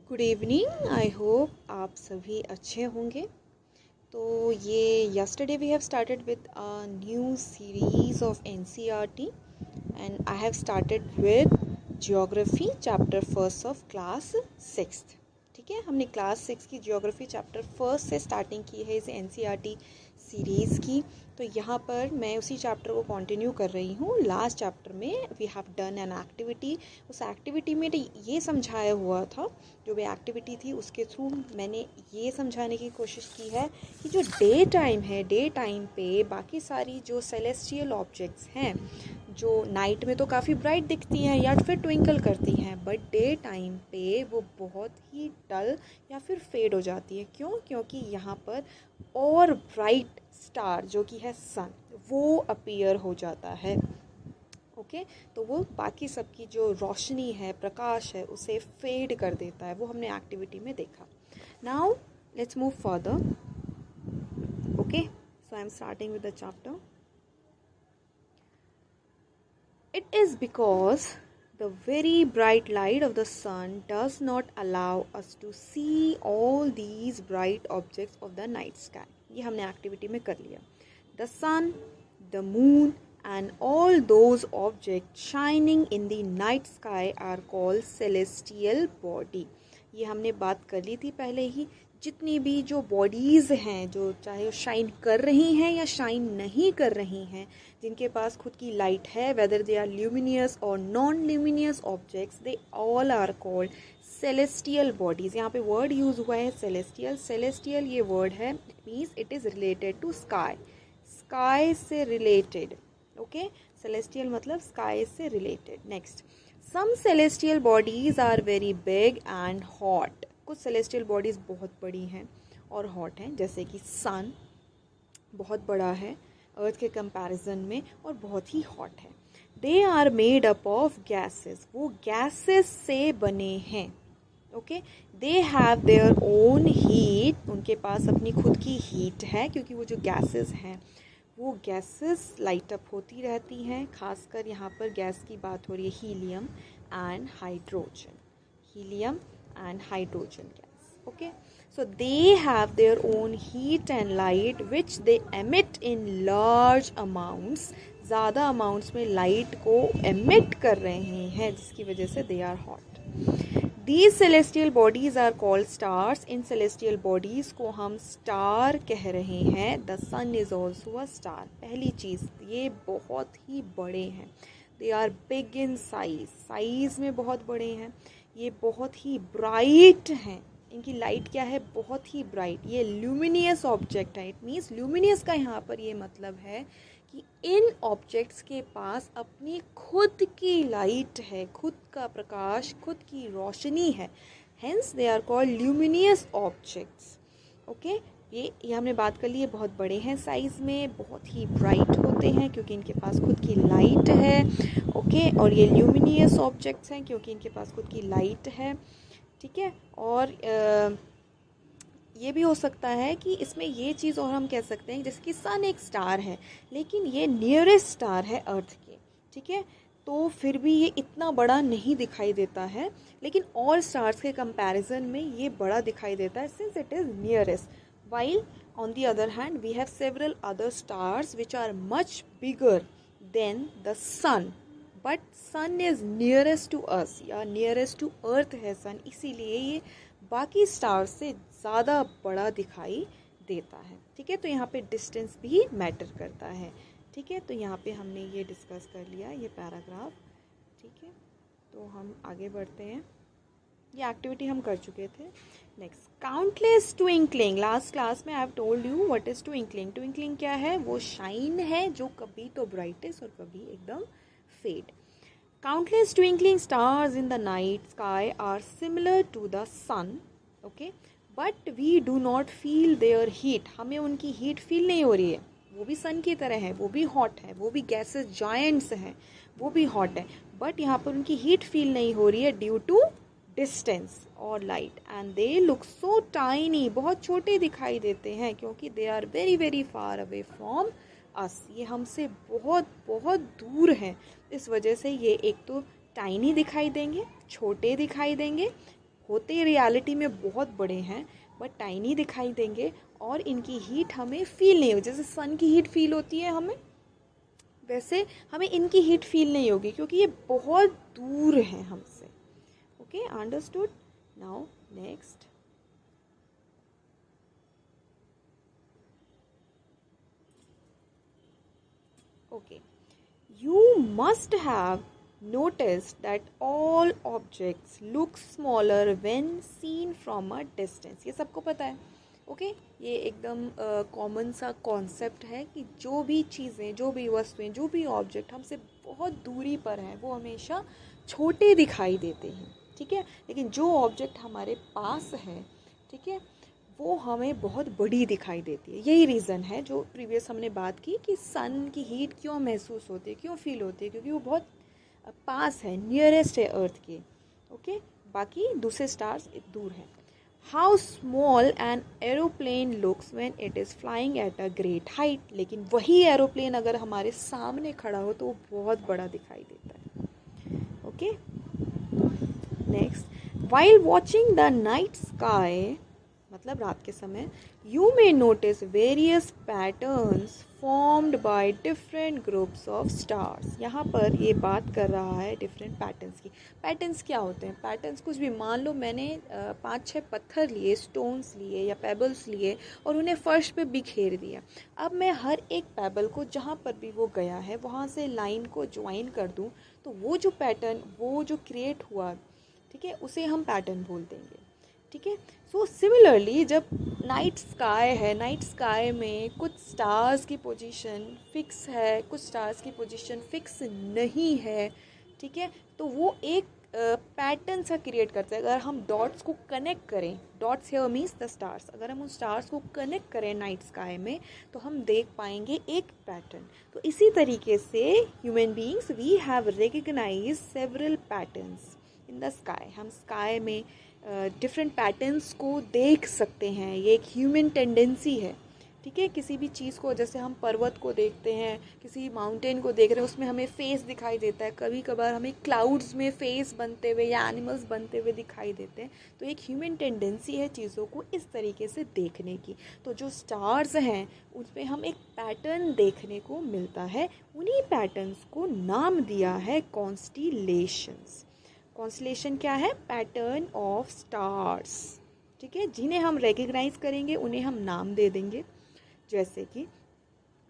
Good evening. I hope आप सभी अच्छे होंगे। तो ये yesterday we have started with a new series of NCERT and I have started with geography chapter first of class 6th। ठीक है, हमने क्लास 6 की जियोग्राफी चैप्टर फर्स्ट से स्टार्टिंग की है इस NCERT सीरीज़ की। तो यहाँ पर मैं उसी चैप्टर को कंटिन्यू कर रही हूँ। लास्ट चैप्टर में we have done an activity. उस एक्टिविटी में ये समझाया हुआ था, जो भी एक्टिविटी थी उसके थ्रू मैंने ये समझाने की कोशिश की है कि जो डे टाइम है, डे टाइम पे बाकी सारी जो सेलेस्टियल ऑब्जेक्ट्स हैं जो नाइट में तो काफ़ी ब्राइट दिखती हैं या फिर ट्विंकल करती हैं, बट डे टाइम पे वो बहुत ही डल या फिर फेड हो जाती है। क्यों? क्योंकि यहाँ पर और ब्राइट स्टार जो कि है सन, वो अपीयर हो जाता है। ओके, तो वो बाकी सबकी जो रोशनी है, प्रकाश है, उसे फेड कर देता है। वो हमने एक्टिविटी में देखा। Now let's move further. Okay, so I am starting with the chapter. It is because the very bright light of the sun does not allow us to see all these bright objects of the night sky. ये हमने activity में कर लिया। The sun, the moon and all those objects shining in the night sky are called celestial body. ये हमने बात कर ली थी पहले ही। जितनी भी जो बॉडीज़ हैं, जो चाहे वो शाइन कर रही हैं या शाइन नहीं कर रही हैं, जिनके पास खुद की लाइट है, वेदर दे आर ल्यूमिनियस और non luminous objects, they all are called celestial bodies. यहाँ पे वर्ड यूज़ हुआ है सेलेस्टियल। सेलेस्टियल ये वर्ड है, it means it is related to sky, sky से रिलेटेड। ओके, सेलेस्टियल मतलब स्काई से related. Next, some celestial bodies are very big and hot. कुछ सेलेस्टियल बॉडीज़ बहुत बड़ी हैं और हॉट हैं, जैसे कि सन बहुत बड़ा है अर्थ के कंपैरिजन में और बहुत ही हॉट है। They are made up of gases, वो गैसेस से बने हैं। Okay, they have their own heat, उनके पास अपनी खुद की हीट है, क्योंकि वो जो गैसेस हैं वो गैसेस लाइट अप होती रहती हैं। खासकर यहाँ पर गैस की बात हो रही है helium and hydrogen, helium and hydrogen gas. Okay, so they have their own heat and light which they emit in large amounts. ज़्यादा अमाउंट्स में लाइट को emit कर रहे हैं, जिसकी वजह से they are hot. These celestial bodies are called stars. In celestial bodies को हम स्टार कह रहे हैं। The sun is also a star. पहली चीज़, ये बहुत ही बड़े हैं। They are big in size. Size में बहुत बड़े हैं। ये बहुत ही ब्राइट हैं। इनकी लाइट क्या है? बहुत ही ब्राइट। ये ल्यूमिनियस ऑब्जेक्ट है। इट मीन्स ल्यूमिनियस का यहाँ पर ये मतलब है कि इन ऑब्जेक्ट्स के पास अपनी खुद की लाइट है, खुद का प्रकाश, खुद की रोशनी है। Hence they are called luminous objects. Okay, ये हमने बात कर ली है, बहुत बड़े हैं साइज़ में, बहुत ही ब्राइट होते हैं क्योंकि इनके पास खुद की लाइट है। ओके, और ये ल्यूमिनियस ऑब्जेक्ट्स हैं क्योंकि इनके पास खुद की लाइट है। ठीक है, और ये भी हो सकता है कि इसमें ये चीज़ और हम कह सकते हैं, जैसे कि सन एक स्टार है लेकिन ये नियरेस्ट स्टार है अर्थ के। ठीक है, तो फिर भी ये इतना बड़ा नहीं दिखाई देता है, लेकिन और स्टार्स के कंपैरिजन में ये बड़ा दिखाई देता है since it is nearest. While on the other hand we have several other stars which are much bigger than the sun, but sun is nearest to us या nearest to earth है sun, इसीलिए ये बाकी stars से ज़्यादा बड़ा दिखाई देता है। ठीक है, तो यहाँ पे डिस्टेंस भी मैटर करता है। ठीक है, तो यहाँ पे हमने ये डिस्कस कर लिया ये पैराग्राफ। ठीक है, तो हम आगे बढ़ते हैं। ये एक्टिविटी हम कर चुके थे। Next, countless twinkling. Last class में I have told you what is twinkling. Twinkling क्या है? वो शाइन है जो कभी तो ब्राइटेस्ट और कभी एकदम fade. Countless twinkling stars in the night sky are similar to the sun. Okay, but we do not feel their heat. हमें उनकी हीट फील नहीं हो रही है। वो भी सन की तरह है, वो भी हॉट है, वो भी गैसेस जायंट्स हैं, वो भी हॉट है, बट यहाँ पर उनकी हीट फील नहीं हो रही है ड्यू टू डिस्टेंस और light. And they look so tiny, बहुत छोटे दिखाई देते हैं क्योंकि they are very very far away from us. ये हमसे बहुत बहुत दूर हैं, इस वजह से ये एक तो टाइनी दिखाई देंगे, छोटे दिखाई देंगे, होते रियलिटी में बहुत बड़े हैं बट टाइनी दिखाई देंगे और इनकी हीट हमें फील नहीं होगी। जैसे सन की हीट फील होती है हमें, वैसे हमें इनकी हीट फील नहीं होगी क्योंकि ये बहुत दूर हैं हमसे। Okay, understood. Now next, okay, you must have noticed that all objects look smaller when seen from a distance। ये सबको पता है। ओके, ये एकदम कॉमन सा कॉन्सेप्ट है कि जो भी चीज़ें, जो भी वस्तुएं, जो भी ऑब्जेक्ट हमसे बहुत दूरी पर हैं वो हमेशा छोटे दिखाई देते हैं। ठीक है, लेकिन जो ऑब्जेक्ट हमारे पास है, ठीक है, वो हमें बहुत बड़ी दिखाई देती है। यही रीज़न है जो प्रीवियस हमने बात की कि सन की हीट क्यों महसूस होती है, क्यों फील होती है, क्योंकि वो बहुत पास है, नियरेस्ट है अर्थ के। ओके, बाकी दूसरे स्टार्स दूर हैं। How small an aeroplane looks when it is flying at a great height. लेकिन वही एरोप्लेन अगर हमारे सामने खड़ा हो तो वो बहुत बड़ा दिखाई देता है। Okay, next, while watching the night sky, मतलब रात के समय, you may notice various patterns formed by different groups of stars. यहाँ पर ये बात कर रहा है डिफरेंट पैटर्न्स की। पैटर्न्स क्या होते हैं? पैटर्न्स कुछ भी, मान लो मैंने 5-6 पत्थर लिए, स्टोन्स लिए या पेबल्स लिए और उन्हें फर्श पे बिखेर दिया। अब मैं हर एक पेबल को जहाँ पर भी वो गया है वहाँ से लाइन को ज्वाइन कर दूँ तो वो जो पैटर्न, वो जो क्रिएट हुआ, ठीक है, उसे हम पैटर्न बोल देंगे। ठीक है, सो सिमिलरली जब नाइट स्काई है, नाइट स्काई में कुछ स्टार्स की पोजीशन फिक्स है, कुछ स्टार्स की पोजीशन फिक्स नहीं है, ठीक है, तो वो एक पैटर्न सा क्रिएट करता है। अगर हम डॉट्स को कनेक्ट करें, dots here means the stars, अगर हम उन स्टार्स को कनेक्ट करें नाइट स्काई में तो हम देख पाएंगे एक पैटर्न। तो इसी तरीके से human beings we have recognise several patterns in the sky. हम स्काई में डिफरेंट पैटर्न्स को देख सकते हैं, ये एक ह्यूमन टेंडेंसी है। ठीक है, किसी भी चीज़ को, जैसे हम पर्वत को देखते हैं, किसी माउंटेन को देख रहे हैं, उसमें हमें फेस दिखाई देता है, कभी कभार हमें क्लाउड्स में फेस बनते हुए या एनिमल्स बनते हुए दिखाई देते हैं। तो एक ह्यूमन टेंडेंसी है चीज़ों को इस तरीके से देखने की। तो जो स्टार्स हैं उसमें हम एक पैटर्न देखने को मिलता है, उन्हीं पैटर्न्स को नाम दिया है कॉन्स्टिलेशंस। कॉन्स्टलेशन क्या है? Pattern of stars. ठीक है, जिन्हें हम रिकग्नाइज करेंगे उन्हें हम नाम दे देंगे। जैसे कि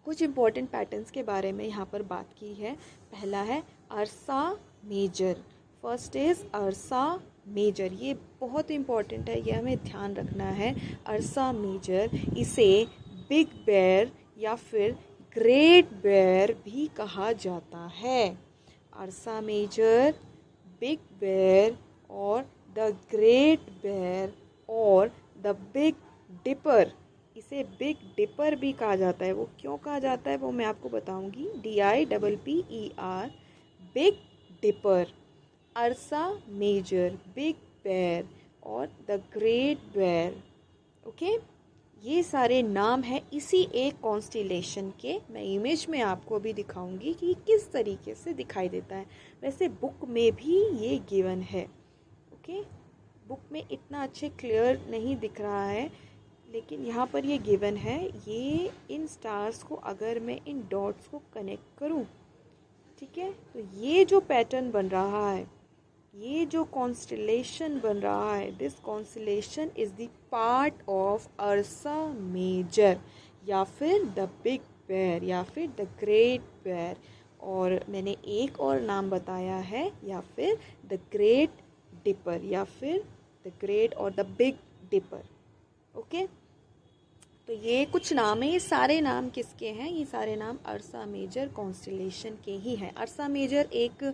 कुछ इंपॉर्टेंट पैटर्न्स के बारे में यहाँ पर बात की है। पहला है अर्सा मेजर। फर्स्ट इज अर्सा मेजर, ये बहुत इंपॉर्टेंट है, ये हमें ध्यान रखना है। अर्सा मेजर, इसे बिग बेयर या फिर ग्रेट बेयर भी कहा जाता है। अर्सा मेजर, बिग बेयर और द ग्रेट बेयर और द बिग डिपर, इसे बिग डिपर भी कहा जाता है। वो क्यों कहा जाता है वो मैं आपको बताऊंगी। DIPPER, big dipper, ursa major, big bear और द ग्रेट बेयर। ओके, ये सारे नाम हैं इसी एक कॉन्स्टिलेशन के। मैं इमेज में आपको अभी दिखाऊंगी कि किस तरीके से दिखाई देता है। वैसे बुक में भी ये गिवन है। ओके, बुक में इतना अच्छे क्लियर नहीं दिख रहा है, लेकिन यहाँ पर ये गिवन है। ये इन स्टार्स को अगर मैं इन डॉट्स को कनेक्ट करूँ, ठीक है, तो ये जो पैटर्न बन रहा है, ये जो कॉन्स्टलेशन बन रहा है, this constellation is the part of ursa major या फिर द बिग बेयर या फिर द ग्रेट बेयर। और मैंने एक और नाम बताया है, या फिर द ग्रेट डिपर या फिर द ग्रेट और द बिग डिपर। ओके, तो ये कुछ नाम है। ये सारे नाम किसके हैं? ये सारे नाम अर्सा मेजर कॉन्स्टलेशन के ही हैं। अर्सा मेजर एक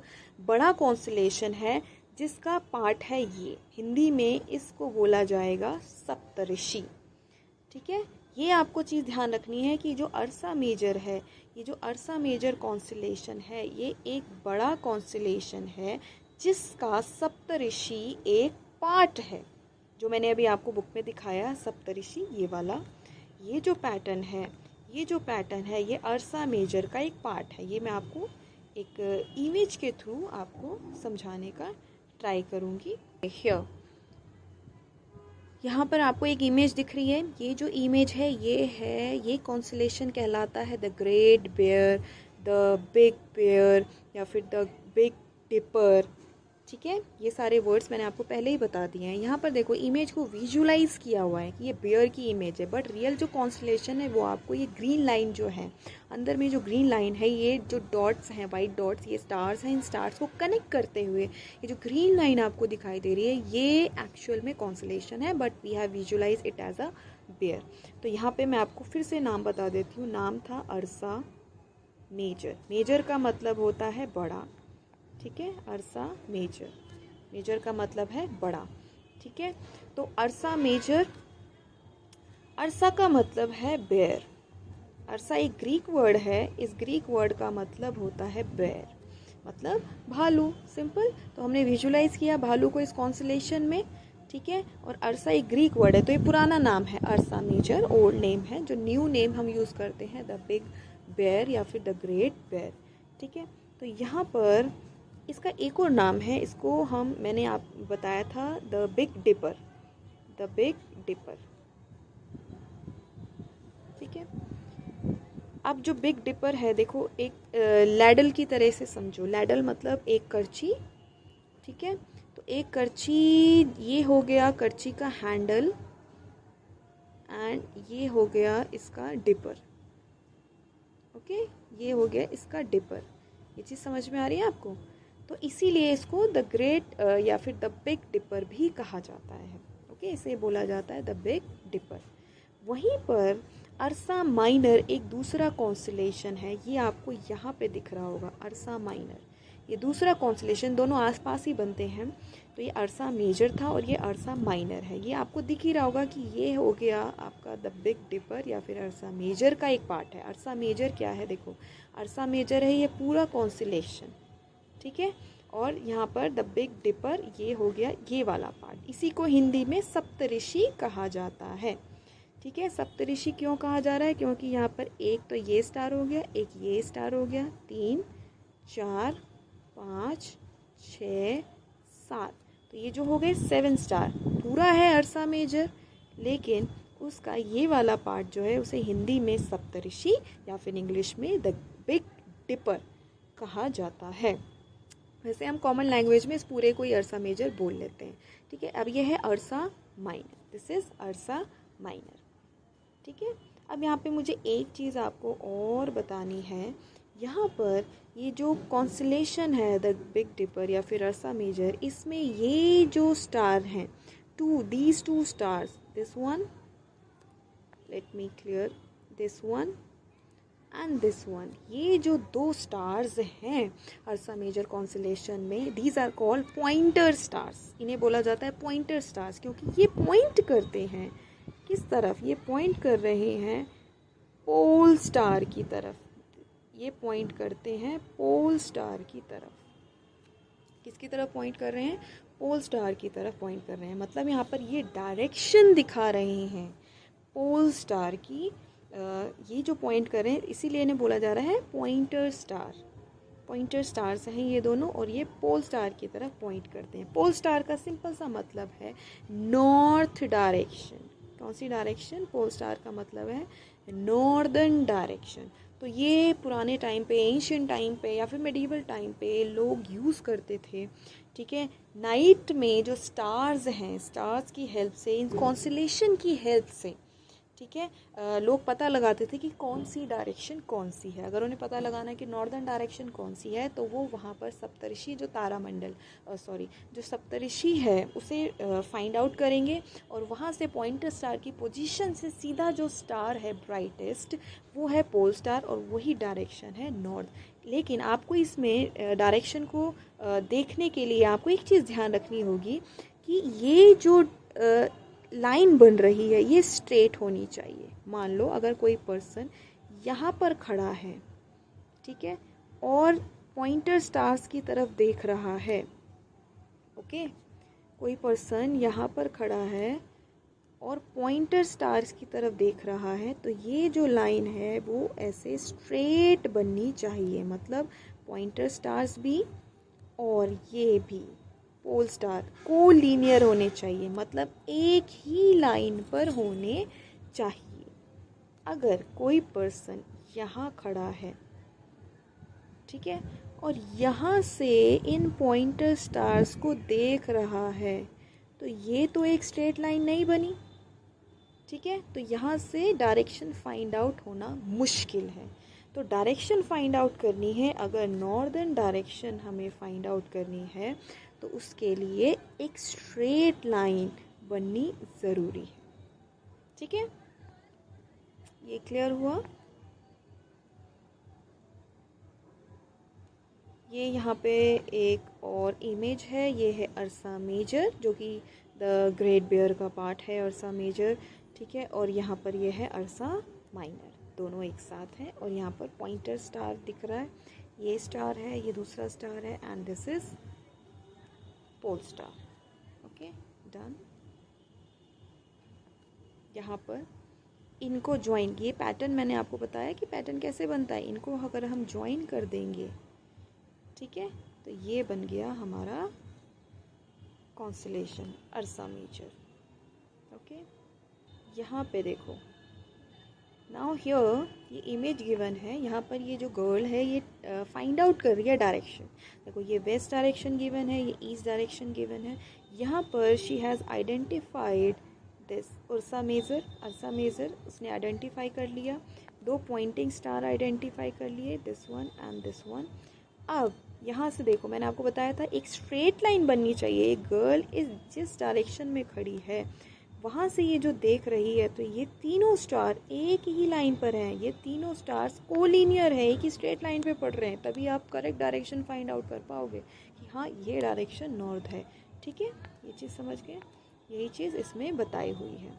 बड़ा कॉन्स्टलेशन है जिसका पार्ट है ये। हिंदी में इसको बोला जाएगा सप्तऋषि। ठीक है, ये आपको चीज़ ध्यान रखनी है कि जो अर्सा मेजर है, ये जो अर्सा मेजर कॉन्स्टलेशन है, ये एक बड़ा कॉन्स्टलेशन है जिसका सप्तऋषि एक पार्ट है। जो मैंने अभी आपको बुक में दिखाया सप्तऋषि, ये वाला, ये जो पैटर्न है, ये जो पैटर्न है, ये अर्सा मेजर का एक पार्ट है। ये मैं आपको एक इमेज के थ्रू आपको समझाने का ट्राई करूँगी। हियर यहाँ पर आपको एक इमेज दिख रही है, ये जो इमेज है ये कॉन्स्टलेशन कहलाता है the great bear, the big bear या फिर द बिग डिपर। ठीक है, ये सारे वर्ड्स मैंने आपको पहले ही बता दिए हैं। यहाँ पर देखो इमेज को विजुलाइज किया हुआ है कि ये बेयर की इमेज है, बट रियल जो कॉन्स्टलेशन है वो आपको ये ग्रीन लाइन जो है, अंदर में जो ग्रीन लाइन है, ये जो डॉट्स हैं, वाइट डॉट्स, ये स्टार्स हैं, इन स्टार्स को कनेक्ट करते हुए ये जो ग्रीन लाइन आपको दिखाई दे रही है ये एक्चुअल में कॉन्स्टलेशन है, but we have visualise it as a bear. तो यहाँ पे मैं आपको फिर से नाम बता देती हूँ। नाम था अर्सा मेजर। मेजर का मतलब होता है बड़ा। ठीक है, अर्सा मेजर, मेजर का मतलब है बड़ा। ठीक है, तो अर्सा मेजर, अर्सा का मतलब है बेयर। अर्सा एक ग्रीक वर्ड है, इस ग्रीक वर्ड का मतलब होता है बेयर, मतलब भालू। सिंपल। तो हमने विजुलाइज किया भालू को इस कॉन्स्टलेशन में। ठीक है, और अर्सा एक ग्रीक वर्ड है, तो ये पुराना नाम है। अर्सा मेजर ओल्ड नेम है। जो न्यू नेम हम यूज़ करते हैं द बिग बेयर या फिर द ग्रेट बेयर। ठीक है, तो यहाँ पर इसका एक और नाम है, इसको मैंने आप बताया था the big dipper, the big dipper. ठीक है, अब जो बिग डिपर है देखो एक लैडल की तरह से समझो। लैडल मतलब एक करची। ठीक है, तो एक करची, ये हो गया करची का हैंडल एंड ये हो गया इसका डिपर। ओके, ये हो गया इसका डिपर। ये चीज़ समझ में आ रही है आपको? तो इसीलिए इसको द ग्रेट या फिर द बिग डिपर भी कहा जाता है। ओके, इसे बोला जाता है द बिग डिपर। वहीं पर अर्सा माइनर एक दूसरा कॉन्स्टलेशन है, ये आपको यहाँ पे दिख रहा होगा, अर्सा माइनर। ये दूसरा कॉन्स्टलेशन, दोनों आसपास ही बनते हैं। तो ये अर्सा मेजर था और ये अर्सा माइनर है। ये आपको दिख ही रहा होगा कि ये हो गया आपका द बिग डिपर या फिर अर्सा मेजर का एक पार्ट है। अर्सा मेजर क्या है, देखो अर्सा मेजर है ये पूरा कॉन्स्टलेशन। ठीक है, और यहाँ पर द बिग डिपर ये हो गया ये वाला पार्ट। इसी को हिंदी में सप्तऋषि कहा जाता है। ठीक है, सप्तऋषि क्यों कहा जा रहा है? क्योंकि यहाँ पर एक तो ये स्टार हो गया, एक ये स्टार हो गया, 3 4 5 6 7, तो ये जो हो गए 7 स्टार। पूरा है अर्सा मेजर, लेकिन उसका ये वाला पार्ट जो है उसे हिंदी में सप्तऋषि या फिर इंग्लिश में द बिग डिपर कहा जाता है। वैसे हम कॉमन लैंग्वेज में इस पूरे को ही अर्सा मेजर बोल लेते हैं। ठीक है, अब ये है अर्सा माइनर, दिस इज अर्सा माइनर। ठीक है, अब यहाँ पे मुझे एक चीज़ आपको और बतानी है। यहाँ पर ये जो कॉन्स्टलेशन है द बिग डिपर या फिर अर्सा मेजर, इसमें ये जो स्टार हैं, these two stars, this one, let me clear, this one and this one, ये जो 2 स्टार्स हैं अर्सा मेजर कॉन्स्टलेशन में, these are called pointer stars. इन्हें बोला जाता है पॉइंटर स्टार्स, क्योंकि ये पॉइंट करते हैं किस तरफ? ये पॉइंट कर रहे हैं पोल स्टार की तरफ। ये पॉइंट करते हैं पोल स्टार की तरफ। किसकी तरफ पॉइंट कर रहे हैं? पोल स्टार की तरफ पॉइंट कर रहे हैं। मतलब यहाँ पर ये डायरेक्शन दिखा रहे हैं पोल स्टार की। ये जो पॉइंट कर रहे हैं इसीलिए इन्हें बोला जा रहा है पॉइंटर स्टार। पॉइंटर स्टार्स हैं ये दोनों, और ये पोल स्टार की तरफ पॉइंट करते हैं। पोल स्टार का सिंपल सा मतलब है नॉर्थ डायरेक्शन। कौन सी डायरेक्शन? पोल स्टार का मतलब है नॉर्दर्न डायरेक्शन। तो ये पुराने टाइम पे, एंशियंट टाइम पे या फिर मेडिवल टाइम पे लोग यूज़ करते थे। ठीक है, नाइट में जो स्टार्स हैं, स्टार्स की हेल्प से, इन कॉन्स्टलेशन की हेल्प से, ठीक है, लोग पता लगाते थे कि कौन सी डायरेक्शन कौन सी है। अगर उन्हें पता लगाना है कि नॉर्दर्न डायरेक्शन कौन सी है, तो वो वहाँ पर सप्तऋषि जो तारामंडल जो सप्तऋषि है उसे फाइंड आउट करेंगे, और वहाँ से पॉइंटर स्टार की पोजीशन से सीधा जो स्टार है ब्राइटेस्ट वो है पोल स्टार, और वही डायरेक्शन है नॉर्थ। लेकिन आपको इसमें डायरेक्शन को देखने के लिए आपको एक चीज़ ध्यान रखनी होगी कि ये जो लाइन बन रही है ये स्ट्रेट होनी चाहिए। मान लो अगर कोई पर्सन यहाँ पर खड़ा है, ठीक है, और पॉइंटर स्टार्स की तरफ देख रहा है, ओके, कोई पर्सन यहाँ पर खड़ा है और पॉइंटर स्टार्स की तरफ देख रहा है, तो ये जो लाइन है वो ऐसे स्ट्रेट बननी चाहिए। मतलब पॉइंटर स्टार्स भी और ये भी पोल स्टार कोलिनियर होने चाहिए, मतलब एक ही लाइन पर होने चाहिए। अगर कोई पर्सन यहाँ खड़ा है, ठीक है, और यहाँ से इन पॉइंटर स्टार्स को देख रहा है, तो ये तो एक स्ट्रेट लाइन नहीं बनी, ठीक है। तो यहाँ से डायरेक्शन फाइंड आउट होना मुश्किल है। तो डायरेक्शन फाइंड आउट करनी है, अगर नॉर्दर्न डायरेक्शन हमें फाइंड आउट करनी है तो उसके लिए एक स्ट्रेट लाइन बननी ज़रूरी है, ठीक है। ये क्लियर हुआ? ये यहाँ पे एक और इमेज है, ये है अर्सा मेजर, जो कि द ग्रेट बियर का पार्ट है अर्सा मेजर, ठीक है। और यहाँ पर ये है अर्सा माइनर, दोनों एक साथ हैं। और यहाँ पर पॉइंटर स्टार दिख रहा है, ये स्टार है, ये दूसरा स्टार है, and this is pole star. Okay, done. यहाँ पर इनको ज्वाइन, ये पैटर्न मैंने आपको बताया कि पैटर्न कैसे बनता है, इनको अगर हम ज्वाइन कर देंगे, ठीक है, तो ये बन गया हमारा कॉन्स्टलेशन अर्सा मेजर। ओके, यहाँ पे देखो, नाउ हियर ये इमेज गिवन है, यहाँ पर ये जो गर्ल है ये फाइंड आउट कर रही है डायरेक्शन। देखो ये वेस्ट डायरेक्शन गिवन है, ये ईस्ट डायरेक्शन गिवन है। यहाँ पर she has identified this ursa major उसने आइडेंटिफाई कर लिया, दो पॉइंटिंग स्टार आइडेंटिफाई कर लिए, this one and this one. अब यहाँ से देखो, मैंने आपको बताया था एक स्ट्रेट लाइन बननी चाहिए, एक गर्ल इस जिस डायरेक्शन में खड़ी है वहाँ से ये जो देख रही है, तो ये तीनों स्टार एक ही लाइन पर हैं, ये तीनों स्टार्स कोलिनियर है, एक ही स्ट्रेट लाइन पे पड़ रहे हैं, तभी आप करेक्ट डायरेक्शन फाइंड आउट कर पाओगे कि हाँ ये डायरेक्शन नॉर्थ है, ठीक है। ये चीज़ समझ गए, यही चीज़ इसमें बताई हुई है।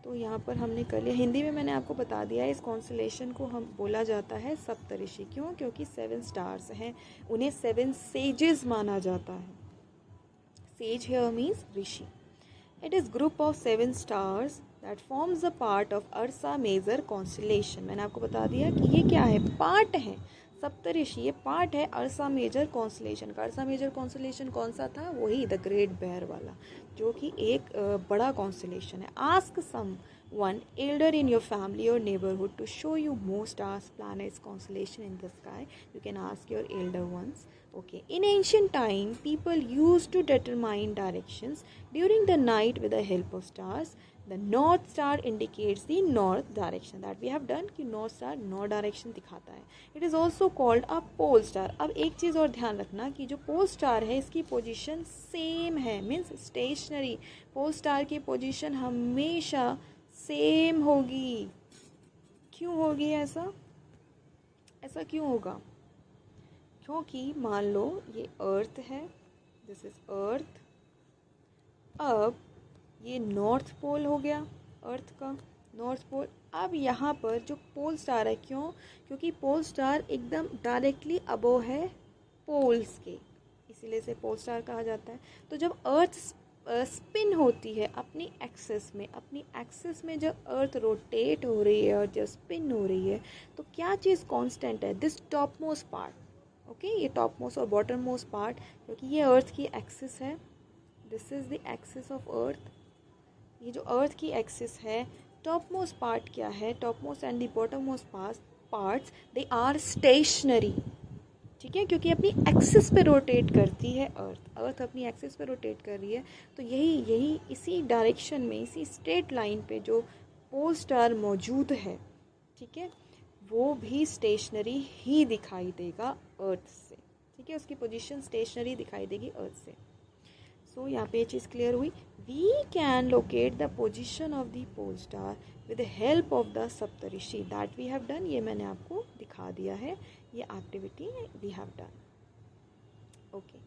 तो यहाँ पर हमने कर लिया। हिंदी में मैंने आपको बता दिया है, इस कॉन्स्टलेशन को हम बोला जाता है सप्तऋषि। क्यों? क्योंकि 7 स्टार्स हैं, उन्हें 7 सेजेस माना जाता है। Sage here means rishi. It is group of 7 stars that forms a part of ursa major constellation. मैंने आपको बता दिया कि ये क्या है, पार्ट है। सप्तऋषि ये पार्ट है अर्सा मेजर कॉन्स्टलेशन का। अर्सा मेजर कॉन्स्टलेशन कौन सा था? वही द ग्रेट बेयर वाला, जो कि एक बड़ा कॉन्स्टलेशन है। Ask someone elder in your family or neighbourhood to show you more stars, planets, constellation in the sky. You can ask your elder ones. Okay. In ancient time, people used to determine directions during the night with the help of stars. The north star indicates the north direction that we have done कि north star north direction दिखाता है. It is also called a pole star. अब एक चीज़ और ध्यान रखना कि जो pole star है इसकी पोजीशन सेम है, मीन्स स्टेशनरी। pole star की पोजीशन हमेशा सेम होगी। क्यों होगी ऐसा? ऐसा क्यों होगा? क्योंकि मान लो ये अर्थ है, दिस इज अर्थ। अब ये नॉर्थ पोल हो गया अर्थ का, नॉर्थ पोल। अब यहाँ पर जो पोल स्टार है, क्यों? क्योंकि पोल स्टार एकदम डायरेक्टली अबोव है पोल्स के, इसीलिए इसे पोल स्टार कहा जाता है। तो जब अर्थ स्पिन होती है अपनी एक्सिस में जब अर्थ रोटेट हो रही है और जब स्पिन हो रही है, तो क्या चीज़ कांस्टेंट है? This top most part. Okay, ये टॉप मोस्ट और बॉटम मोस्ट पार्ट, क्योंकि ये अर्थ की एक्सिस है, this is the axis of earth. ये जो अर्थ की एक्सिस है, टॉप मोस्ट पार्ट क्या है? Top most and the bottom most parts they are stationary, ठीक है, क्योंकि अपनी एक्सिस पे रोटेट करती है अर्थ अपनी एक्सिस पे रोटेट कर रही है। तो यही इसी डायरेक्शन में, इसी स्ट्रेट लाइन पे जो पोल स्टार मौजूद है, ठीक है, वो भी स्टेशनरी ही दिखाई देगा अर्थ से, ठीक है, उसकी पोजीशन स्टेशनरी दिखाई देगी अर्थ से। सो यहाँ पे ये चीज़ क्लियर हुई। We can locate the position of the pole star with the help of the Saptarishi that we have done. ये मैंने आपको दिखा दिया है, ये activity we have done. Okay,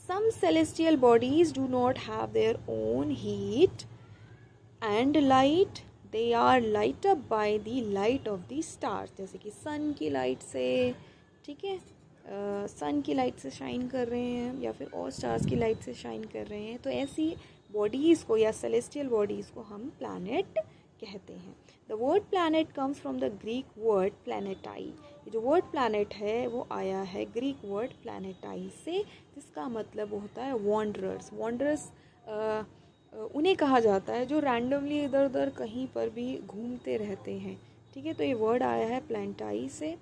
some celestial bodies do not have their own heat and light, they are light up by the light of the stars. जैसे कि सन की लाइट से, ठीक है, सन की लाइट से शाइन कर रहे हैं, या फिर और स्टार्स की लाइट से शाइन कर रहे हैं, तो ऐसी बॉडीज़ को या सेलेस्टियल बॉडीज़ को हम प्लैनेट कहते हैं। The word planet comes from the Greek word planetai. ये जो वर्ड प्लैनेट है वो आया है ग्रीक वर्ड प्लैनेटाई से, जिसका मतलब होता है वॉन्डरर्स। वॉन्डरर्स उन्हें कहा जाता है जो रैंडमली इधर उधर कहीं पर भी घूमते रहते हैं। ठीक है, तो ये वर्ड आया है प्लैनेटाई से,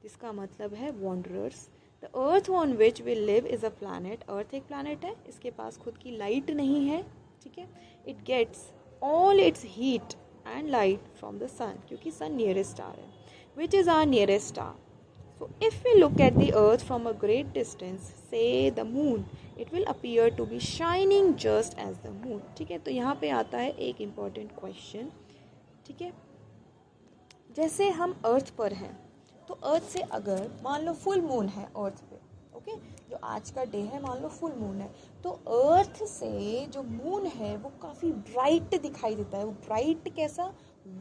जिसका मतलब है wanderers. The earth on which we live is a planet. Earth एक प्लानट है, इसके पास खुद की लाइट नहीं है। ठीक है, it gets all its heat and light from the sun, क्योंकि सन नियरेस्ट स्टार है, which is our nearest star. So if we look at the earth from a great distance, say the moon, it will appear to be shining just as the moon. ठीक है, तो यहाँ पे आता है एक important question. ठीक है, जैसे हम अर्थ पर हैं, तो अर्थ से अगर मान लो फुल मून है अर्थ पे, ओके, जो आज का डे है मान लो फुल मून है, तो अर्थ से जो मून है वो काफ़ी ब्राइट दिखाई देता है। वो ब्राइट कैसा,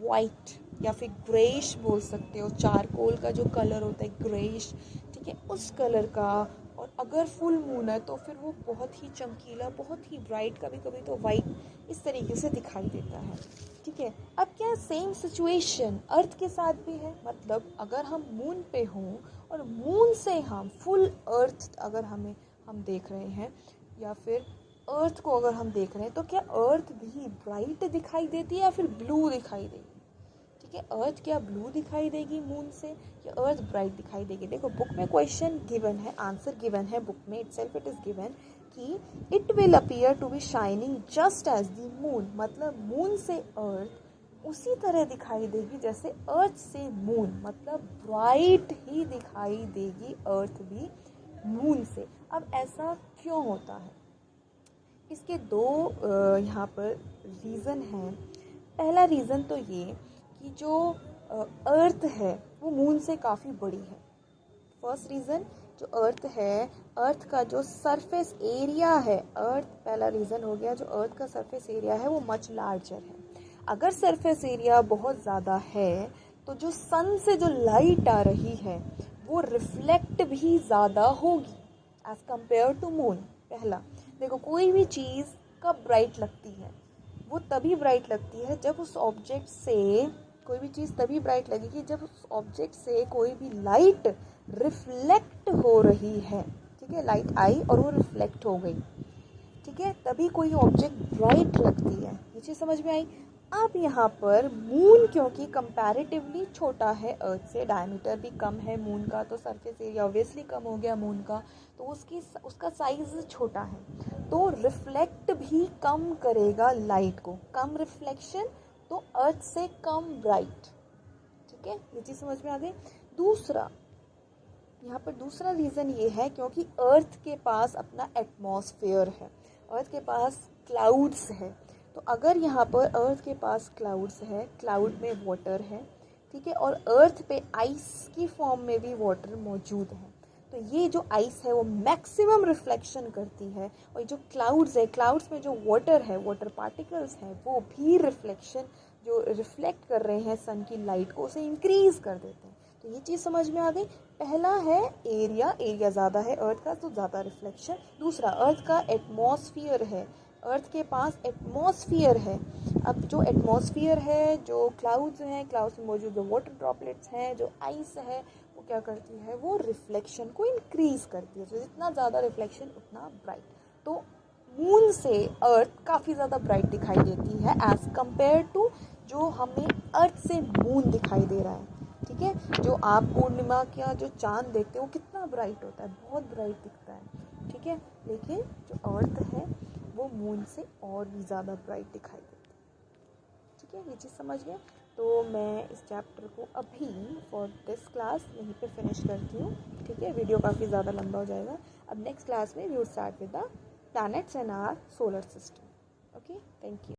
वाइट या फिर ग्रेइश बोल सकते हो, चारकोल का जो कलर होता है ग्रेइश, ठीक है, उस कलर का। और अगर फुल मून है तो फिर वो बहुत ही चमकीला, बहुत ही ब्राइट, कभी कभी तो वाइट, इस तरीके से दिखाई देता है। ठीक है, अब क्या सेम सिचुएशन अर्थ के साथ भी है। मतलब अगर हम मून पे हों और मून से हम फुल अर्थ अगर हम देख रहे हैं, या फिर अर्थ को अगर हम देख रहे हैं, तो क्या अर्थ भी ब्राइट दिखाई देती है या फिर ब्लू दिखाई देगी। ठीक है, अर्थ क्या ब्लू दिखाई देगी मून से, या अर्थ ब्राइट दिखाई देगी। देखो बुक में क्वेश्चन गिवन है, आंसर गिवन है बुक में, इटसेल्फ इट इज गिवन कि it will appear to be shining just as the moon. मतलब मून से अर्थ उसी तरह दिखाई देगी जैसे अर्थ से मून, मतलब ब्राइट ही दिखाई देगी अर्थ भी मून से। अब ऐसा क्यों होता है, इसके दो यहाँ पर रीज़न हैं। पहला रीज़न तो ये कि जो अर्थ है वो मून से काफ़ी बड़ी है। फर्स्ट रीज़न, जो अर्थ है, अर्थ का जो सरफेस एरिया है, अर्थ पहला रीज़न हो गया, जो अर्थ का सरफेस एरिया है वो मच लार्जर है। अगर सरफेस एरिया बहुत ज़्यादा है तो जो सन से जो लाइट आ रही है वो रिफ्लेक्ट भी ज़्यादा होगी एज़ कम्पेयर टू मून। पहला देखो, कोई भी चीज़ कब ब्राइट लगती है, वो तभी ब्राइट लगती है जब उस ऑब्जेक्ट से, कोई भी चीज़ तभी ब्राइट लगेगी जब उस ऑब्जेक्ट से कोई भी लाइट रिफ्लेक्ट हो रही है। ठीक है, लाइट आई और वो रिफ्लेक्ट हो गई, ठीक है, तभी कोई ऑब्जेक्ट ब्राइट लगती है। ये चीज़ समझ में आई। अब यहाँ पर मून क्योंकि कंपैरेटिवली छोटा है अर्थ से, डायमीटर भी कम है मून का, तो सरफेस एरिया ऑब्वियसली कम हो गया मून का, तो उसका साइज छोटा है, तो रिफ्लेक्ट भी कम करेगा लाइट को, कम रिफ्लेक्शन, तो अर्थ से कम ब्राइट। ठीक है, ये चीज़ समझ में आ गई। दूसरा, यहाँ पर दूसरा रीज़न ये है क्योंकि अर्थ के पास अपना एटमॉस्फेयर है, अर्थ के पास क्लाउड्स है। तो अगर यहाँ पर अर्थ के पास क्लाउड्स है, क्लाउड में वाटर है, ठीक है, और अर्थ पे आइस की फॉर्म में भी वाटर मौजूद है, तो ये जो आइस है वो मैक्सिमम रिफ्लेक्शन करती है, और जो क्लाउड्स है, क्लाउड्स में जो वाटर है, वाटर पार्टिकल्स हैं, वो भी रिफ्लेक्शन, जो रिफ्लेक्ट कर रहे हैं सन की लाइट को, उसे इंक्रीज कर देते हैं। तो ये चीज़ समझ में आ गई। पहला है एरिया ज़्यादा है अर्थ का तो ज़्यादा रिफ्लेक्शन। दूसरा, अर्थ का एटमॉस्फियर है, अर्थ के पास एटमॉस्फियर है। अब जो एटमॉस्फियर है, जो क्लाउड्स हैं, क्लाउड्स में मौजूद जो वाटर ड्रॉपलेट्स हैं, जो आइस है, वो क्या करती है, वो रिफ्लेक्शन को इंक्रीज करती है। तो जितना ज़्यादा रिफ्लेक्शन उतना ब्राइट। तो मून से अर्थ काफ़ी ज़्यादा ब्राइट दिखाई देती है एज़ कम्पेयर टू जो हमें अर्थ से मून दिखाई दे रहा है। ठीक है, जो आप पूर्णिमा का जो चांद देखते हो वो कितना ब्राइट होता है, बहुत ब्राइट दिखता है। ठीक है, लेकिन जो अर्थ है वो मून से और भी ज़्यादा ब्राइट दिखाई देती है। ठीक है, ये चीज़ समझ गए। तो मैं इस चैप्टर को अभी फॉर दिस क्लास यहीं पे फिनिश करती हूँ। ठीक है, वीडियो काफ़ी ज़्यादा लंबा हो जाएगा। अब नेक्स्ट क्लास में we will start with the planets in our solar system. Okay, thank you.